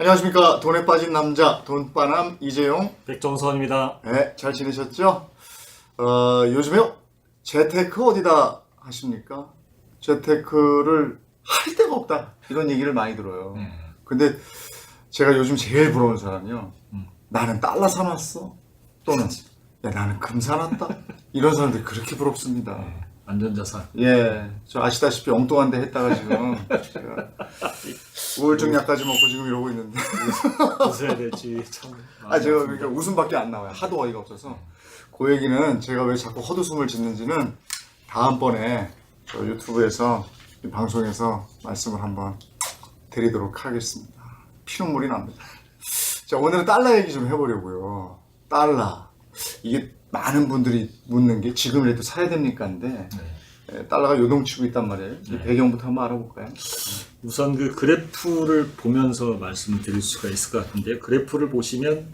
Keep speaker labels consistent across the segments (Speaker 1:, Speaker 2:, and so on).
Speaker 1: 안녕하십니까. 돈에 빠진 남자 돈빠남 이재용
Speaker 2: 백종선입니다.
Speaker 1: 네, 잘 지내셨죠? 요즘에 재테크 어디다 하십니까? 재테크를 할 데가 없다 이런 얘기를 많이 들어요. 근데 제가 요즘 제일 부러운 사람이요, 나는 달러 사놨어, 또는 야 나는 금 사놨다, 이런 사람들이 그렇게 부럽습니다.
Speaker 2: 안전자산.
Speaker 1: 예, 저 아시다시피 엉뚱한 데 했다가 지금 제가 우울증 약까지 먹고 지금 이러고 있는데
Speaker 2: 웃어야 될지 참.
Speaker 1: 제가 그러니까 웃음밖에 안 나와요. 하도 어이가 없어서. 그 얘기는 제가 왜 자꾸 헛웃음을 짓는지는 다음번에 저 유튜브에서, 이 방송에서 말씀을 한번 드리도록 하겠습니다. 피눈물이 납니다. 자, 오늘은 달러 얘기 좀 해보려고요. 달러. 이게 많은 분들이 묻는 게 지금이라도 사야 됩니까인데, 달러가 요동치고 있단 말이에요. 이 배경부터 한번 알아볼까요?
Speaker 2: 우선 그 그래프를 보면서 말씀을 드릴 수가 있을 것 같은데요. 그래프를 보시면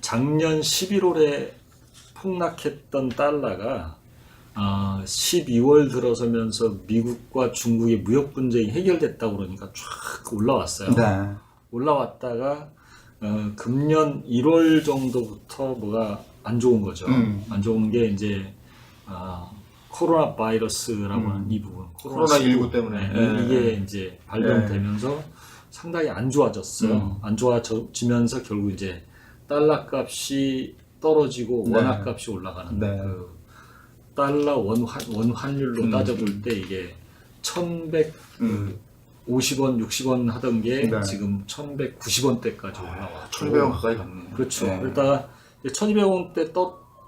Speaker 2: 작년 11월에 폭락했던 달러가 12월 들어서면서 미국과 중국의 무역 분쟁이 해결됐다고 그러니까 쫙 올라왔어요.
Speaker 1: 네.
Speaker 2: 올라왔다가 금년 1월 정도부터 뭐가 안 좋은 거죠. 안 좋은 게 이제 코로나 바이러스라고 하는 이 부분,
Speaker 1: 코로나19 때문에.
Speaker 2: 이게 이제 발병되면서 상당히 안 좋아졌어요. 안 좋아지면서 결국 이제 달러 값이 떨어지고 원화 값이 올라가는, 그 달러 원 환율로 따져볼 때 이게 1150원, 60원 하던 게 지금 1190원대까지 올라왔죠.
Speaker 1: 1200원 가까이 갔네요.
Speaker 2: 그렇죠. 그러다가 1200원대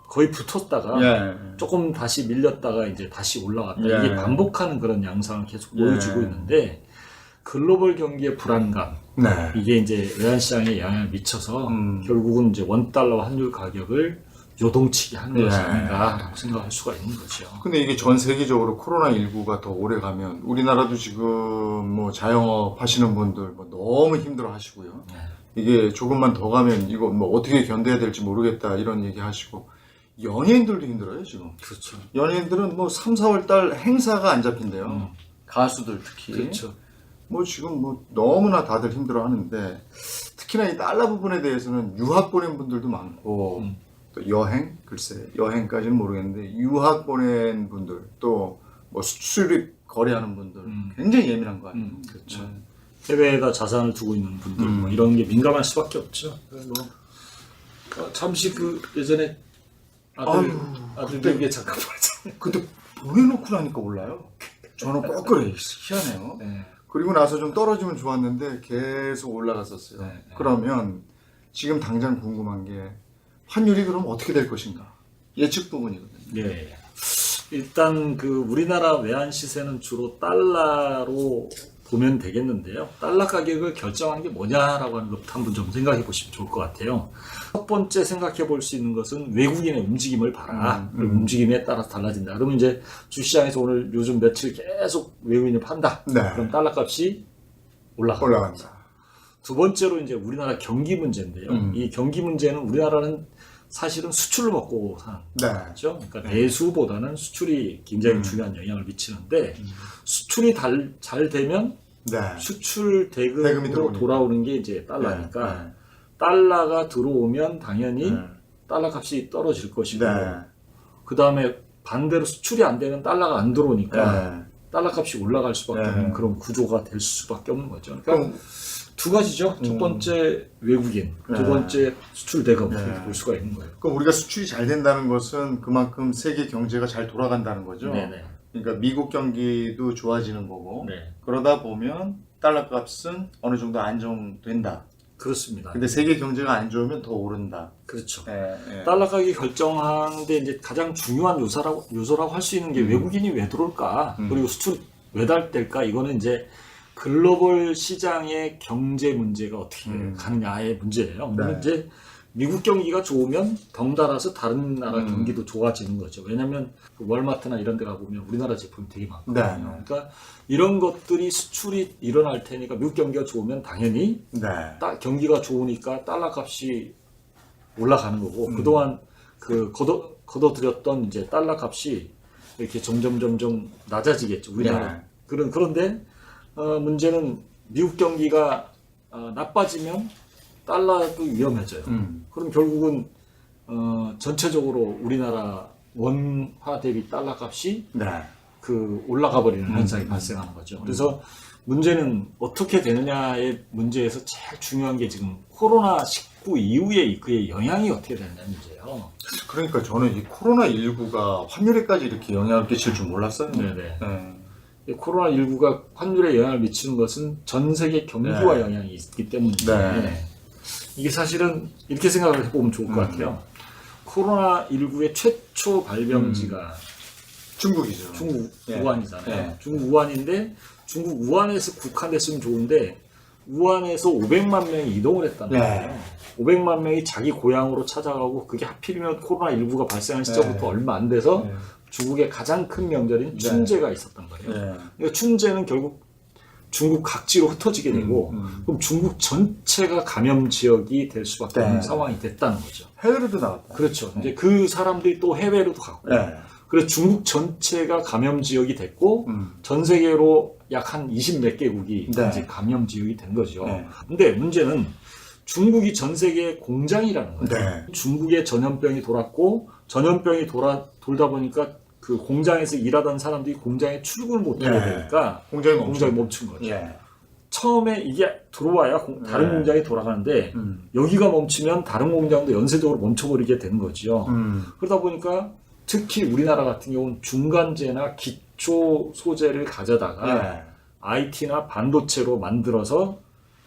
Speaker 2: 거의 붙었다가 조금 다시 밀렸다가 이제 다시 올라갔다. 이게 반복하는 그런 양상을 계속 보여주고 있는데, 글로벌 경기의 불안감, 이게 이제 외환시장에 영향을 미쳐서 결국은 이제 원달러 환율 가격을 요동치게 하는 것이 아닌가라고 생각할 수가 있는 거죠.
Speaker 1: 근데 이게 전 세계적으로 코로나19가 더 오래 가면, 우리나라도 지금 뭐 자영업 하시는 분들 뭐 너무 힘들어 하시고요. 이게 조금만 더 가면 이거 뭐 어떻게 견뎌야 될지 모르겠다 이런 얘기 하시고, 연예인들도 힘들어요 지금.
Speaker 2: 그렇죠.
Speaker 1: 연예인들은 뭐 3, 4월 달 행사가 안 잡힌대요. 가수들 특히.
Speaker 2: 그렇죠.
Speaker 1: 뭐 지금 뭐 너무나 다들 힘들어 하는데, 특히나 이 달러 부분에 대해서는 유학 보낸 분들도 많고, 또 여행, 글쎄 여행까지는 모르겠는데 유학 보낸 분들, 또 뭐 수출입 거래하는 분들 굉장히 예민한 거 아니에요?
Speaker 2: 그렇죠. 해외에다 자산을 두고 있는 분들 뭐 이런 게 민감할 수밖에 없죠. 뭐 잠시 그 예전에 아들에게 잠깐 말했잖아요.
Speaker 1: 근데 보내놓고 나니까 올라요. 저는 꼭 그래, 희한해요. 그리고 나서 좀 떨어지면 좋았는데 계속 올라갔었어요. 그러면 지금 당장 궁금한 게, 환율이 그럼 어떻게 될 것인가? 예측 부분이거든요.
Speaker 2: 일단 그 우리나라 외환 시세는 주로 달러로 보면 되겠는데요. 달러 가격을 결정한 게 뭐냐라고 하는 것부터 한번 좀 생각해 보시면 좋을 것 같아요. 첫 번째 생각해 볼 수 있는 것은 외국인의 움직임을 봐라. 움직임에 따라서 달라진다. 그러면 이제 주시장에서 오늘 요즘 며칠 계속 외국인을 판다. 그럼 달러 값이 올라간다. 두 번째로 이제 우리나라 경기 문제인데요. 이 경기 문제는, 우리나라는 사실은 수출을 먹고 사는 거죠. 그러니까 내수보다는 수출이 굉장히 중요한 영향을 미치는데, 수출이 잘 되면 수출 대금으로 돌아오는 게 이제 달러니까, 달러가 들어오면 당연히 달러 값이 떨어질 것이고, 그 다음에 반대로 수출이 안 되면 달러가 안 들어오니까 달러 값이 올라갈 수밖에 없는 그런 구조가 될 수밖에 없는 거죠. 그러니까 두 가지죠. 첫 번째 외국인, 두 번째 수출 대금, 이렇게 볼 수가 있는 거예요.
Speaker 1: 그럼 우리가 수출이 잘 된다는 것은 그만큼 세계 경제가 잘 돌아간다는 거죠. 그러니까 미국 경기도 좋아지는 거고, 그러다 보면 달러 값은 어느 정도 안정된다.
Speaker 2: 그렇습니다.
Speaker 1: 근데 세계 경제가 안 좋으면 더 오른다.
Speaker 2: 그렇죠. 달러 가격이 결정하는데 이제 가장 중요한 요소라고 할 수 있는 게, 외국인이 왜 들어올까, 그리고 수출이 왜 달-될까, 이거는 이제 글로벌 시장의 경제 문제가 어떻게 가느냐의 문제예요. 그러면 이제 미국 경기가 좋으면 덩달아서 다른 나라 경기도 좋아지는 거죠. 왜냐하면 월마트나 이런 데 가보면 우리나라 제품이 되게 많거든요. 그러니까 이런 것들이 수출이 일어날 테니까, 미국 경기가 좋으면 당연히 경기가 좋으니까 달러 값이 올라가는 거고, 그동안 그 걷어들였던 이제 달러 값이 이렇게 점점 낮아지겠죠. 우리나라. 그런데 문제는 미국 경기가 나빠지면 달러도 위험해져요. 그럼 결국은 전체적으로 우리나라 원화 대비 달러 값이
Speaker 1: 네.
Speaker 2: 그 올라가 버리는 현상이 발생하는 거죠. 그래서 문제는 어떻게 되느냐의 문제에서 제일 중요한 게 지금 코로나19 이후에 그의 영향이 어떻게 되느냐 문제예요.
Speaker 1: 그러니까 저는 이 코로나19가 환율에까지 이렇게 영향을 끼칠 줄 몰랐어요.
Speaker 2: 네네.
Speaker 1: 네.
Speaker 2: 이 코로나19가 환율에 영향을 미치는 것은 전 세계 경기와
Speaker 1: 네.
Speaker 2: 영향이 있기 때문인데
Speaker 1: 네.
Speaker 2: 이게 사실은 이렇게 생각을 해보면 좋을 것 같아요. 코로나19의 최초 발병지가
Speaker 1: 중국이죠.
Speaker 2: 중국
Speaker 1: 네.
Speaker 2: 우한이잖아요.
Speaker 1: 네.
Speaker 2: 중국 우한인데 중국 우한에서 국한됐으면 좋은데 우한에서 500만 명이 이동을 했다는
Speaker 1: 네.
Speaker 2: 거예요. 500만 명이 자기 고향으로 찾아가고 그게 하필이면 코로나19가 발생한 시점부터
Speaker 1: 네.
Speaker 2: 얼마 안 돼서
Speaker 1: 네.
Speaker 2: 중국의 가장 큰 명절인 춘제가 있었단 말이에요.
Speaker 1: 네.
Speaker 2: 그러니까 춘제는 결국 중국 각지로 흩어지게 되고 그럼 중국 전체가 감염 지역이 될 수밖에
Speaker 1: 네.
Speaker 2: 없는 상황이 됐다는 거죠.
Speaker 1: 해외로도 나왔다.
Speaker 2: 그렇죠. 이제 그 사람들이 또 해외로도 갔고
Speaker 1: 네.
Speaker 2: 그래서 중국 전체가 감염 지역이 됐고 전 세계로 약 한 20몇 개국이
Speaker 1: 네.
Speaker 2: 이제 감염 지역이 된 거죠.
Speaker 1: 네.
Speaker 2: 근데 문제는 중국이 전 세계의 공장이라는 거예요.
Speaker 1: 네.
Speaker 2: 중국에 전염병이 돌았고 전염병이 돌다 보니까 그 공장에서 일하던 사람들이 공장에 출근을 못 하게
Speaker 1: 네.
Speaker 2: 되니까
Speaker 1: 공장이
Speaker 2: 멈춘 거죠.
Speaker 1: 예.
Speaker 2: 처음에 이게 들어와야 다른
Speaker 1: 네.
Speaker 2: 공장이 돌아가는데 여기가 멈추면 다른 공장도 연쇄적으로 멈춰버리게 되는 거죠. 그러다 보니까 특히 우리나라 같은 경우는 중간재나 기초 소재를 가져다가
Speaker 1: 네.
Speaker 2: IT나 반도체로 만들어서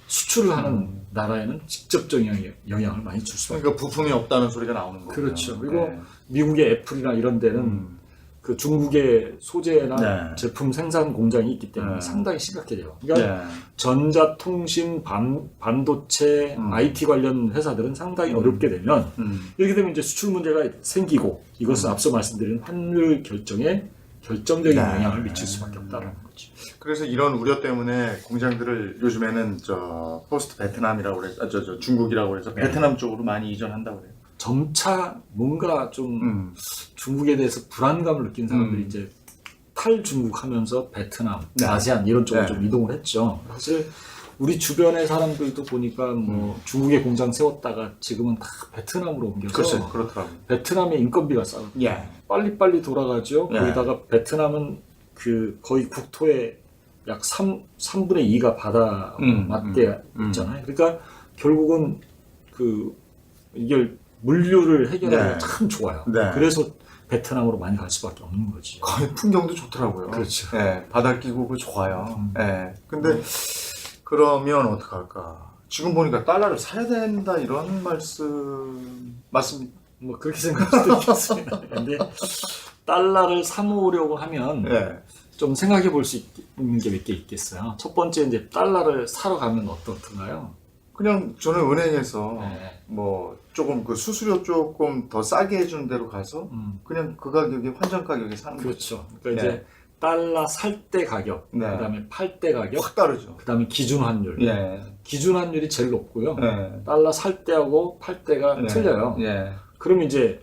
Speaker 2: 수출을 하는 나라에는 직접적인 영향을 많이 줄 수밖에
Speaker 1: 그러니까 부품이 없다는 소리가 나오는 거예요.
Speaker 2: 그렇죠. 그리고
Speaker 1: 네.
Speaker 2: 미국의 애플이나 이런 데는 그 중국의 소재나
Speaker 1: 네.
Speaker 2: 제품 생산 공장이 있기 때문에
Speaker 1: 네.
Speaker 2: 상당히 심각해져요. 그러니까
Speaker 1: 네.
Speaker 2: 전자통신, 반도체, IT 관련 회사들은 상당히 어렵게 되면 이렇게 되면 이제 수출 문제가 생기고 이것은 앞서 말씀드린 환율 결정에 결정적인
Speaker 1: 네.
Speaker 2: 영향을 미칠 수밖에 없다는 거죠.
Speaker 1: 그래서 이런 우려 때문에 공장들을 요즘에는 저 포스트 베트남이라고 그래서 저 중국이라고 그래서 베트남 쪽으로 많이 이전한다고 그래요.
Speaker 2: 점차 뭔가 좀 중국에 대해서 불안감을 느낀 사람들이 이제 탈중국 하면서 베트남,
Speaker 1: 네.
Speaker 2: 아세안 이런 쪽으로
Speaker 1: 네.
Speaker 2: 좀 이동을 했죠. 사실 우리 주변의 사람들도 보니까 뭐 중국에 공장 세웠다가 지금은 다 베트남으로 옮겨서
Speaker 1: 그렇죠. 그렇더라고요.
Speaker 2: 베트남의 인건비가 싸고
Speaker 1: 예.
Speaker 2: 빨리빨리 돌아가죠.
Speaker 1: 예.
Speaker 2: 거기다가 베트남은 그 거의 국토의 약 3분의 2가 바다 맞대 있잖아요. 그러니까 결국은 그 이게 물류를 해결하기가
Speaker 1: 네.
Speaker 2: 참 좋아요.
Speaker 1: 네.
Speaker 2: 그래서 베트남으로 많이 갈 수밖에 없는 거지.
Speaker 1: 거의 풍경도 좋더라고요.
Speaker 2: 그렇죠.
Speaker 1: 예. 바다 끼고 그 좋아요. 예. 근데 그러면 어떡할까? 지금 보니까 달러를 사야 된다 이런 말씀 맞습니까?
Speaker 2: 뭐 그렇게 생각할 수도 있겠습니다. 근데 달러를 사모으려고 하면
Speaker 1: 예.
Speaker 2: 좀 생각해 볼 수 있는 게 몇 개 있겠어요. 첫 번째 이제 달러를 사러 가면 어떻던가요?
Speaker 1: 그냥 저는 은행에서
Speaker 2: 네.
Speaker 1: 뭐 조금 그 수수료 조금 더 싸게 해주는 데로 가서 그냥 그 가격에 환전 가격에 사는 거죠.
Speaker 2: 그렇죠. 그러니까 이제 달러 살 때 가격,
Speaker 1: 네.
Speaker 2: 그다음에 팔 때 가격,
Speaker 1: 확 다르죠.
Speaker 2: 그다음에 기준 환율.
Speaker 1: 예.
Speaker 2: 기준 환율이 제일 높고요.
Speaker 1: 예.
Speaker 2: 달러 살 때하고 팔 때가
Speaker 1: 예.
Speaker 2: 틀려요.
Speaker 1: 예.
Speaker 2: 그러면 이제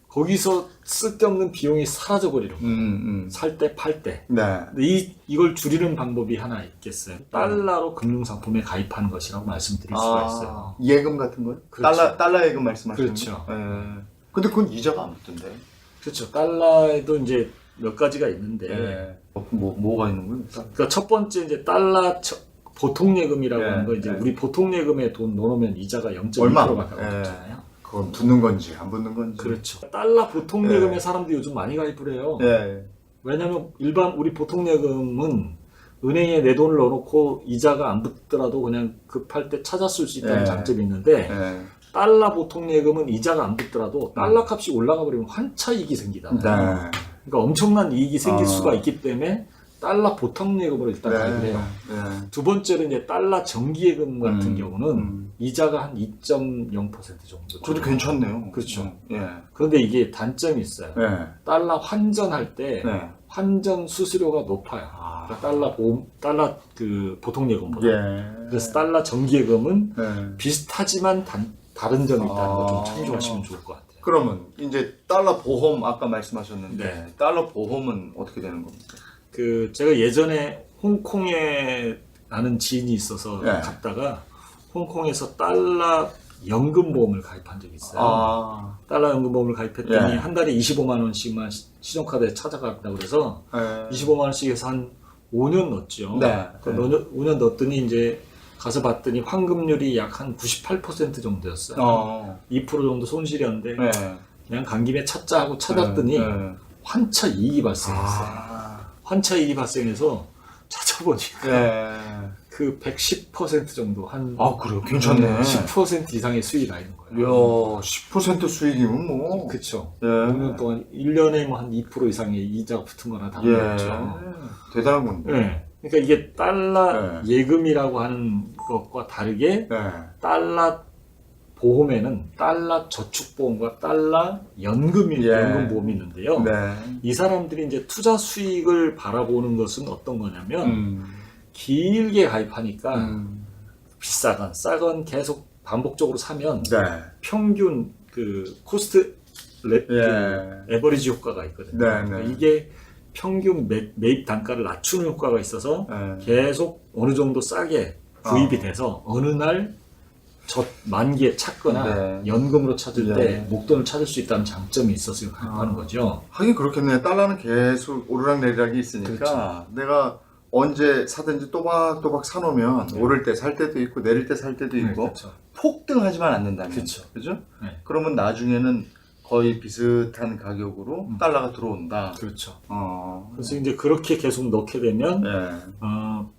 Speaker 2: 거기서 쓸데없는 비용이 사라져 버리는 거예요. 살 때, 팔 때.
Speaker 1: 네.
Speaker 2: 근데 이걸 줄이는 방법이 하나 있겠어요. 달러로 금융상품에 가입하는 것이라고 말씀드릴 수가 있어요.
Speaker 1: 예금 같은 거요?
Speaker 2: 그렇죠.
Speaker 1: 달러 예금 말씀하시는
Speaker 2: 그렇죠.
Speaker 1: 거? 예. 근데 그건 이자가 안 붙던데.
Speaker 2: 그렇죠. 달러에도 이제 몇 가지가 있는데,
Speaker 1: 예. 뭐가 있는 거예요?
Speaker 2: 그러니까 첫 번째 이제 달러 보통 예금이라고
Speaker 1: 예,
Speaker 2: 하는 거 이제
Speaker 1: 예.
Speaker 2: 우리 보통 예금에 돈 넣어놓으면 이자가
Speaker 1: 얼마?
Speaker 2: 0.2%가
Speaker 1: 예.
Speaker 2: 붙잖아요.
Speaker 1: 그건 붙는 건지 안 붙는 건지.
Speaker 2: 그렇죠. 달러 보통
Speaker 1: 예.
Speaker 2: 예금에 사람들이 요즘 많이 가입을 해요.
Speaker 1: 예.
Speaker 2: 왜냐하면 일반 우리 보통 예금은 은행에 내 돈을 넣어놓고 이자가 안 붙더라도 그냥 급할 때 찾아 쓸 수 있다는
Speaker 1: 예.
Speaker 2: 장점이 있는데
Speaker 1: 예.
Speaker 2: 달러 보통 예금은 이자가 안 붙더라도 달러 값이 올라가 버리면 환차 이익이 생기잖아요.
Speaker 1: 네.
Speaker 2: 그러니까 엄청난 이익이 생길
Speaker 1: 아.
Speaker 2: 수가 있기 때문에 달러 보통 예금으로 일단 가입을 해요.
Speaker 1: 네.
Speaker 2: 두 번째는 이제 달러 정기 예금 같은 경우는 이자가 한 2.0% 정도.
Speaker 1: 그것도 괜찮네요.
Speaker 2: 그렇죠.
Speaker 1: 예.
Speaker 2: 그런데 이게 단점이 있어요.
Speaker 1: 예.
Speaker 2: 달러 환전할 때
Speaker 1: 네.
Speaker 2: 환전 수수료가 높아요. 그러니까 달러 그 보통 예금보다.
Speaker 1: 예.
Speaker 2: 그래서 달러 정기 예금은
Speaker 1: 예.
Speaker 2: 비슷하지만 다른 점이 있다는 거 좀
Speaker 1: 아.
Speaker 2: 참조하시면 좋을 것 같아요.
Speaker 1: 그러면 이제 달러 보험 아까 말씀하셨는데
Speaker 2: 네.
Speaker 1: 달러 보험은 어떻게 되는 겁니까?
Speaker 2: 그 제가 예전에 홍콩에 아는 지인이 있어서
Speaker 1: 네.
Speaker 2: 갔다가 홍콩에서 달러 연금보험을 가입한 적이 있어요.
Speaker 1: 아,
Speaker 2: 달러 연금보험을 가입했더니
Speaker 1: 예.
Speaker 2: 한 달에 25만 원씩만 신용카드에 찾아간다고 그래서
Speaker 1: 네.
Speaker 2: 25만 원씩 해서 한 5년 넣었죠.
Speaker 1: 네.
Speaker 2: 그 5년 넣었더니 이제 가서 봤더니 환급률이 약 한 98% 정도였어요. 2% 정도 손실이었는데
Speaker 1: 네.
Speaker 2: 그냥 간 김에 찾자 하고 찾았더니
Speaker 1: 네.
Speaker 2: 환차 이익이 발생했어요. 환차 이익이 발생해서 찾아보니까
Speaker 1: 네.
Speaker 2: 그 110% 정도 한
Speaker 1: 아, 그래요? 괜찮네.
Speaker 2: 10% 이상의 수익이 나는 거예요.
Speaker 1: 이야, 10% 수익이면 뭐.
Speaker 2: 그쵸.
Speaker 1: 예.
Speaker 2: 5년 동안 1년에 뭐 한 2% 이상의 이자가 붙은 거나
Speaker 1: 예.
Speaker 2: 다름없죠.
Speaker 1: 대단한 건데.
Speaker 2: 네. 그러니까 이게 달러
Speaker 1: 네.
Speaker 2: 예금이라고 하는 것과 다르게
Speaker 1: 네.
Speaker 2: 달러 보험에는 달러 저축보험과 달러 연금이
Speaker 1: 예.
Speaker 2: 연금보험이 있는데요.
Speaker 1: 네.
Speaker 2: 이 사람들이 이제 투자 수익을 바라보는 것은 어떤 거냐면 길게 가입하니까 비싸건 싸건 계속 반복적으로 사면
Speaker 1: 네.
Speaker 2: 평균 그 코스트
Speaker 1: 예.
Speaker 2: 그 에버리지 효과가 있거든요.
Speaker 1: 네,
Speaker 2: 그러니까
Speaker 1: 네.
Speaker 2: 이게 평균 매입 단가를 낮추는 효과가 있어서
Speaker 1: 네.
Speaker 2: 계속 어느 정도 싸게 구입이 돼서 어느 날 만기에 찾거나
Speaker 1: 네.
Speaker 2: 연금으로 찾을
Speaker 1: 네.
Speaker 2: 때 목돈을 찾을 수 있다는 장점이 있어서 가입하는 거죠.
Speaker 1: 하긴 그렇겠네. 달러는 계속 오르락내리락이 있으니까
Speaker 2: 그렇죠.
Speaker 1: 내가 언제 사든지 또박또박 사놓으면
Speaker 2: 네.
Speaker 1: 오를 때 살 때도 있고 내릴 때 살 때도 있고
Speaker 2: 그렇죠.
Speaker 1: 폭등하지만 않는다면
Speaker 2: 그렇죠.
Speaker 1: 그죠?
Speaker 2: 네.
Speaker 1: 그러면 나중에는 거의 비슷한 가격으로 달러가 들어온다.
Speaker 2: 그렇죠.
Speaker 1: 어.
Speaker 2: 그래서 이제 그렇게 계속 넣게 되면
Speaker 1: 네.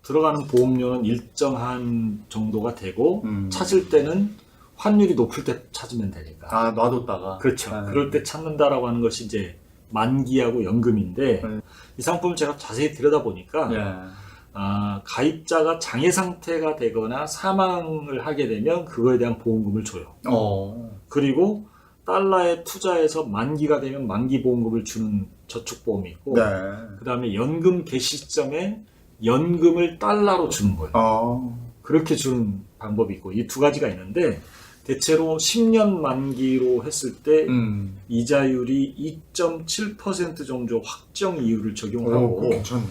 Speaker 2: 들어가는 보험료는 일정한 정도가 되고
Speaker 1: 음.
Speaker 2: 찾을 때는 환율이 높을 때 찾으면 되니까.
Speaker 1: 아, 놔뒀다가.
Speaker 2: 그렇죠.
Speaker 1: 네.
Speaker 2: 그럴 때 찾는다라고 하는 것이 이제 만기하고 연금인데
Speaker 1: 네.
Speaker 2: 이 상품을 제가 자세히 들여다보니까
Speaker 1: 예.
Speaker 2: 가입자가 장애 상태가 되거나 사망을 하게 되면 그거에 대한 보험금을 줘요. 그리고 달러에 투자해서 만기가 되면 만기 보험금을 주는 저축보험이 있고
Speaker 1: 네.
Speaker 2: 그 다음에 연금 개시 시점에 연금을 달러로 주는 거예요. 그렇게 주는 방법이 있고 이 두 가지가 있는데 대체로 10년 만기로 했을 때 이자율이 2.7% 정도 확정 이율을 적용하고
Speaker 1: 괜찮네.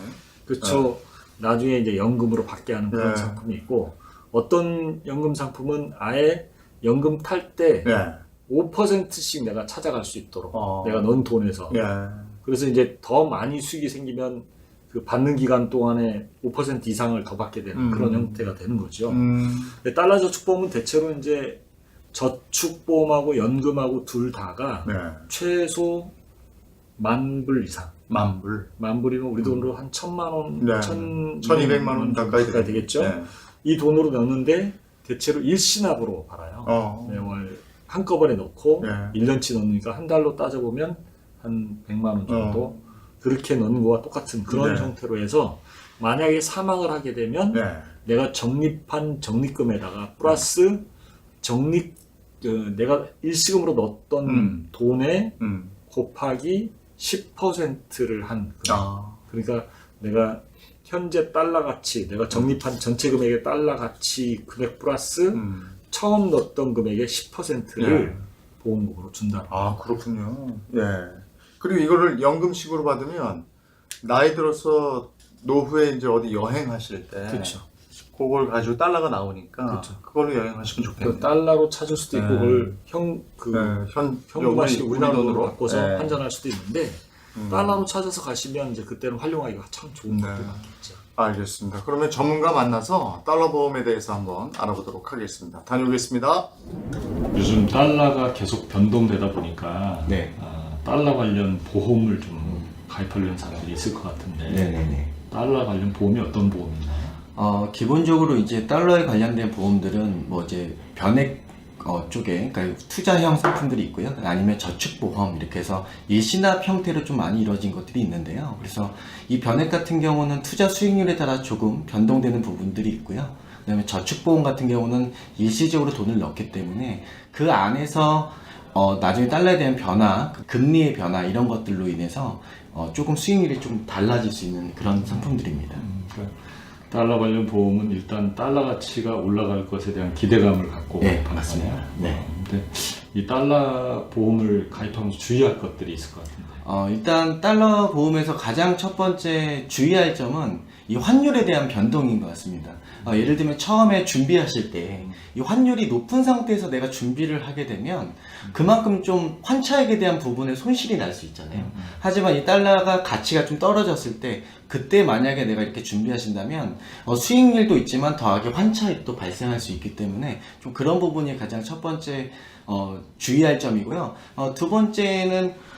Speaker 2: 그렇죠. 나중에 이제 연금으로 받게 하는 그런
Speaker 1: 네.
Speaker 2: 상품이 있고 어떤 연금 상품은 아예 연금 탈 때
Speaker 1: 예.
Speaker 2: 5%씩 내가 찾아갈 수 있도록 내가 넣은 돈에서
Speaker 1: 예.
Speaker 2: 그래서 이제 더 많이 수익이 생기면 그 받는 기간 동안에 5% 이상을 더 받게 되는 그런 형태가 되는 거죠. 근데 달러 저축보험은 대체로 이제 저축보험하고 연금하고 둘 다가
Speaker 1: 네.
Speaker 2: 최소 10,000불 이상.
Speaker 1: 만불.
Speaker 2: 10,000불이면 우리 돈으로 한 1,000만 원,
Speaker 1: 네.
Speaker 2: 1,200만 원
Speaker 1: 가까이
Speaker 2: 되겠죠.
Speaker 1: 네.
Speaker 2: 이 돈으로 넣는데 대체로 일시납으로 팔아요. 매월 한꺼번에 넣고
Speaker 1: 네.
Speaker 2: 1년치 넣으니까 한 달로 따져보면 한 100만 원 정도 그렇게 넣는 거와 똑같은 그런
Speaker 1: 네.
Speaker 2: 형태로 해서 만약에 사망을 하게 되면
Speaker 1: 네.
Speaker 2: 내가 적립한 적립금에다가 플러스 내가 일시금으로 넣었던 돈에 곱하기 10%를 한 금액. 그러니까 내가 현재 달러 가치, 내가 적립한 전체 금액의 달러 가치 금액 플러스 처음 넣었던 금액의 10%를 보험금으로 준다.
Speaker 1: 아, 그렇군요. 예. 그리고 이거를 연금식으로 받으면 나이 들어서 노후에 이제 어디 여행하실 때
Speaker 2: 그렇죠.
Speaker 1: 그걸 가지고 달러가 나오니까
Speaker 2: 그렇죠.
Speaker 1: 그걸로 여행하시면 좋겠네요.
Speaker 2: 그 달러로 찾을 수도 있고 그걸 현금화식
Speaker 1: 우리
Speaker 2: 우리나라 돈으로
Speaker 1: 돈으로
Speaker 2: 바꿔서
Speaker 1: 네.
Speaker 2: 환전할 수도 있는데 달러로 찾아서 가시면 이제 그때는 활용하기가 참 좋은
Speaker 1: 네.
Speaker 2: 것들 많겠죠.
Speaker 1: 알겠습니다. 그러면 전문가 만나서 달러 보험에 대해서 한번 알아보도록 하겠습니다. 다녀오겠습니다.
Speaker 2: 요즘 달러가 계속 변동되다 보니까
Speaker 3: 네.
Speaker 2: 달러 관련 보험을 좀 가입하려는 사람들이 있을 것 같은데
Speaker 3: 네네네.
Speaker 2: 달러 관련 보험이 어떤 보험이 있나요?
Speaker 3: 기본적으로 이제 달러에 관련된 보험들은 뭐 이제 변액 쪽에 그러니까 투자형 상품들이 있고요. 아니면 저축보험 이렇게 해서 일시납 형태로 좀 많이 이루어진 것들이 있는데요. 그래서 이 변액 같은 경우는 투자 수익률에 따라 조금 변동되는 부분들이 있고요. 그다음에 저축보험 같은 경우는 일시적으로 돈을 넣기 때문에 그 안에서 나중에 달러에 대한 변화, 그 금리의 변화 이런 것들로 인해서 조금 수익률이 좀 달라질 수 있는 그런 상품들입니다.
Speaker 2: 그러니까 달러 관련 보험은 일단 달러 가치가 올라갈 것에 대한 기대감을 갖고
Speaker 3: 네,
Speaker 2: 받잖아요.
Speaker 3: 맞습니다. 네.
Speaker 2: 근데 이 달러 보험을 가입하면서 주의할 것들이 있을 것 같은데.
Speaker 3: 일단 달러 보험에서 가장 첫 번째 주의할 점은 이 환율에 대한 변동인 것 같습니다. 예를 들면 처음에 준비하실 때 이 환율이 높은 상태에서 내가 준비를 하게 되면 그만큼 좀 환차익에 대한 부분에 손실이 날 수 있잖아요. 하지만 이 달러가 가치가 좀 떨어졌을 때 그때 만약에 내가 이렇게 준비하신다면 수익률도 있지만 더하기 환차익도 발생할 수 있기 때문에 좀 그런 부분이 가장 첫 번째 주의할 점이고요. 두 번째는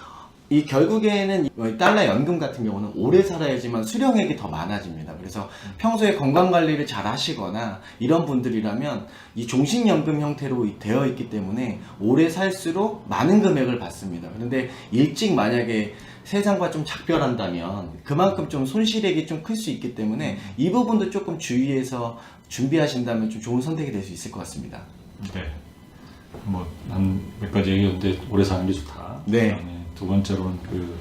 Speaker 3: 이 결국에는 이 달러 연금 같은 경우는 오래 살아야지만 수령액이 더 많아집니다. 그래서 평소에 건강 관리를 잘 하시거나 이런 분들이라면 이 종신연금 형태로 되어 있기 때문에 오래 살수록 많은 금액을 받습니다. 그런데 일찍 만약에 세상과 좀 작별한다면 그만큼 좀 손실액이 좀 클 수 있기 때문에 이 부분도 조금 주의해서 준비하신다면 좀 좋은 선택이 될 수 있을 것 같습니다.
Speaker 2: 네. 뭐 한 몇 가지 얘기했는데 오래 사는 게 좋다.
Speaker 3: 네.
Speaker 2: 그다음에 두 번째로는 그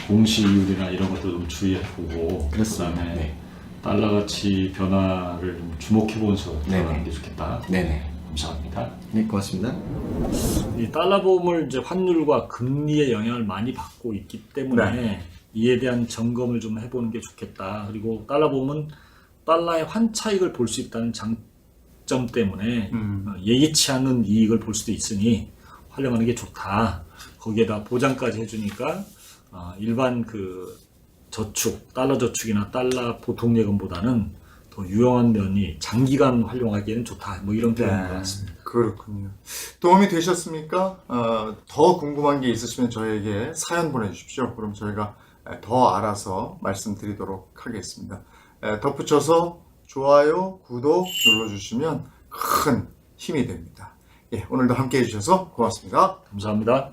Speaker 2: 공시율이나 이런 것도 좀 주의해보고,
Speaker 3: 그렇습니다.
Speaker 2: 그다음에
Speaker 3: 네.
Speaker 2: 달러 가치 변화를 좀 주목해보면서
Speaker 3: 네네.
Speaker 2: 들어가는 게 좋겠다.
Speaker 3: 네네.
Speaker 2: 감사합니다.
Speaker 3: 네, 고맙습니다.
Speaker 2: 이 달러 보험을 이제 환율과 금리의 영향을 많이 받고 있기 때문에 이에 대한 점검을 좀 해보는 게 좋겠다. 그리고 달러 보험은 달러의 환차익을 볼 수 있다는 장점 때문에 예기치 않은 이익을 볼 수도 있으니 활용하는 게 좋다. 거기에다 보장까지 해주니까 일반 그 저축, 달러 저축이나 달러 보통 예금보다는 더 유용한 면이 장기간 활용하기에는 좋다. 뭐 이런 표현인 것 같습니다.
Speaker 1: 그렇군요. 도움이 되셨습니까? 더 궁금한 게 있으시면 저에게 사연 보내주십시오. 그럼 저희가 더 알아서 말씀드리도록 하겠습니다. 덧붙여서 좋아요, 구독 눌러주시면 큰 힘이 됩니다. 예, 오늘도 함께 해주셔서 고맙습니다.
Speaker 2: 감사합니다.